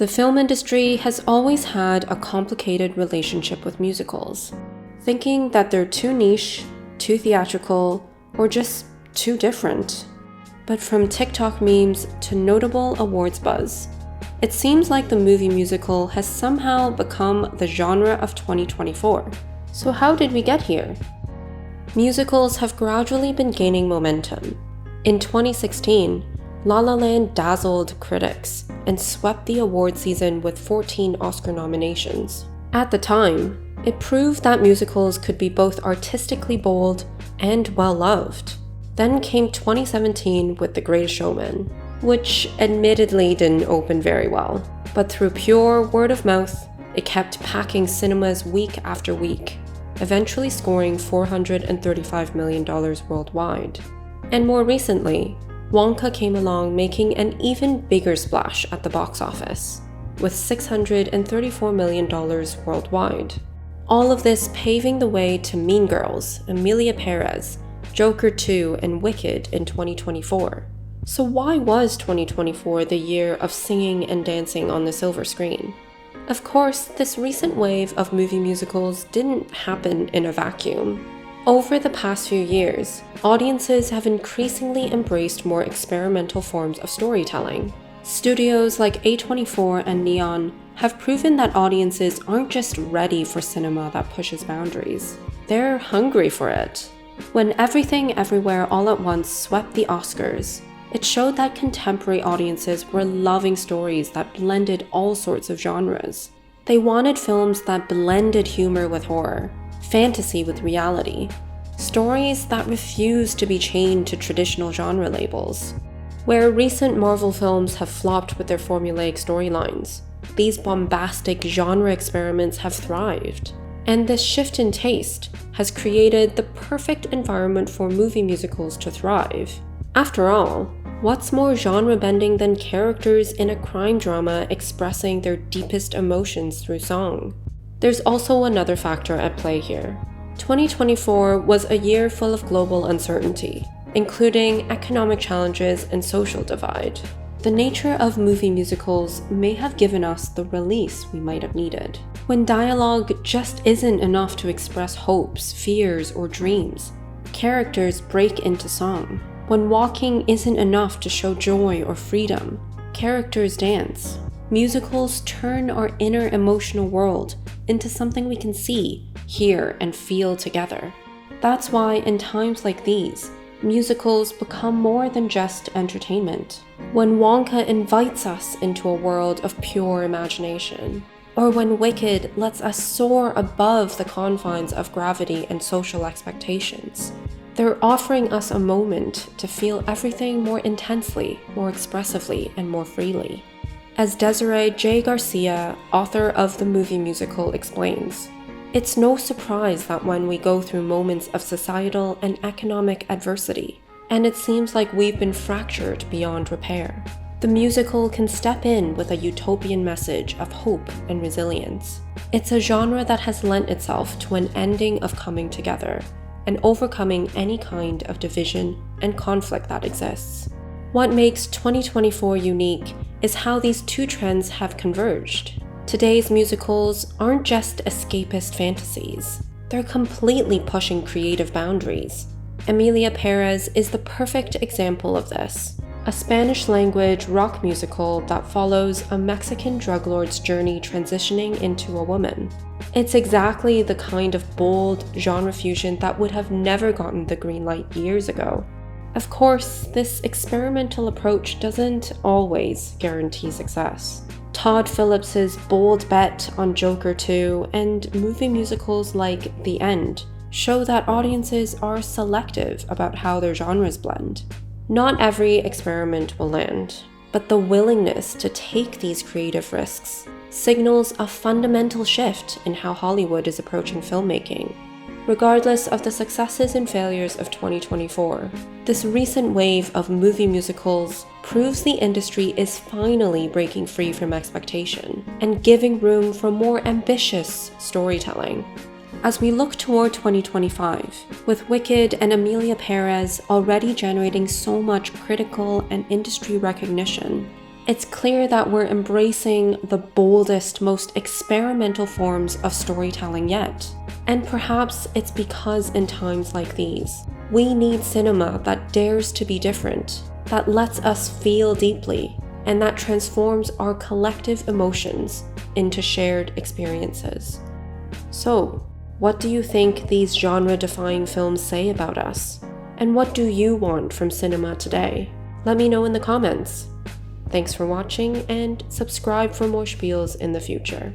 The film industry has always had a complicated relationship with musicals, thinking that they're too niche, too theatrical, or just too different. But from TikTok memes to notable awards buzz, it seems like the movie musical has somehow become the genre of 2024. So how did we get here? Musicals have gradually been gaining momentum. In 2016, La La Land dazzled critics and swept the award season with 14 Oscar nominations. At the time, it proved that musicals could be both artistically bold and well-loved. Then came 2017 with The Greatest Showman, which admittedly didn't open very well. But through pure word of mouth, it kept packing cinemas week after week, eventually scoring $435 million worldwide. And more recently, Wonka came along, making an even bigger splash at the box office, with $634 million worldwide. All of this paving the way to Mean Girls, Emilia Perez, Joker 2, and Wicked in 2024. So why was 2024 the year of singing and dancing on the silver screen? Of course, this recent wave of movie musicals didn't happen in a vacuum. Over the past few years, audiences have increasingly embraced more experimental forms of storytelling. Studios like A24 and Neon have proven that audiences aren't just ready for cinema that pushes boundaries. They're hungry for it. When Everything Everywhere All at Once swept the Oscars, it showed that contemporary audiences were loving stories that blended all sorts of genres. They wanted films that blended humor with horror, fantasy with reality, stories that refused to be chained to traditional genre labels. Where recent Marvel films have flopped with their formulaic storylines, these bombastic genre experiments have thrived. And this shift in taste has created the perfect environment for movie musicals to thrive. After all, what's more genre-bending than characters in a crime drama expressing their deepest emotions through song? There's also another factor at play here. 2024 was a year full of global uncertainty, including economic challenges and social divide. The nature of movie musicals may have given us the release we might have needed. When dialogue just isn't enough to express hopes, fears, or dreams, characters break into song. When walking isn't enough to show joy or freedom, characters dance. Musicals turn our inner emotional world into something we can see, hear, and feel together. That's why in times like these, musicals become more than just entertainment. When Wonka invites us into a world of pure imagination, or when Wicked lets us soar above the confines of gravity and social expectations, they're offering us a moment to feel everything more intensely, more expressively, and more freely. As Desiree J. Garcia, author of the movie musical, explains, it's no surprise that when we go through moments of societal and economic adversity, and it seems like we've been fractured beyond repair, the musical can step in with a utopian message of hope and resilience. It's a genre that has lent itself to an ending of coming together and overcoming any kind of division and conflict that exists. What makes 2024 unique is how these two trends have converged. Today's musicals aren't just escapist fantasies. They're completely pushing creative boundaries. Emilia Perez is the perfect example of this. A Spanish-language rock musical that follows a Mexican drug lord's journey transitioning into a woman. It's exactly the kind of bold genre fusion that would have never gotten the green light years ago. Of course, this experimental approach doesn't always guarantee success. Todd Phillips's bold bet on Joker 2 and movie musicals like The End show that audiences are selective about how their genres blend. Not every experiment will land, but the willingness to take these creative risks signals a fundamental shift in how Hollywood is approaching filmmaking. Regardless of the successes and failures of 2024, this recent wave of movie musicals proves the industry is finally breaking free from expectation and giving room for more ambitious storytelling. As we look toward 2025, with Wicked and Emilia Perez already generating so much critical and industry recognition, It's clear that we're embracing the boldest, most experimental forms of storytelling yet. And perhaps it's because in times like these, we need cinema that dares to be different, that lets us feel deeply, and that transforms our collective emotions into shared experiences. So, what do you think these genre-defying films say about us? And what do you want from cinema today? Let me know in the comments. Thanks for watching, and subscribe for more spiels in the future.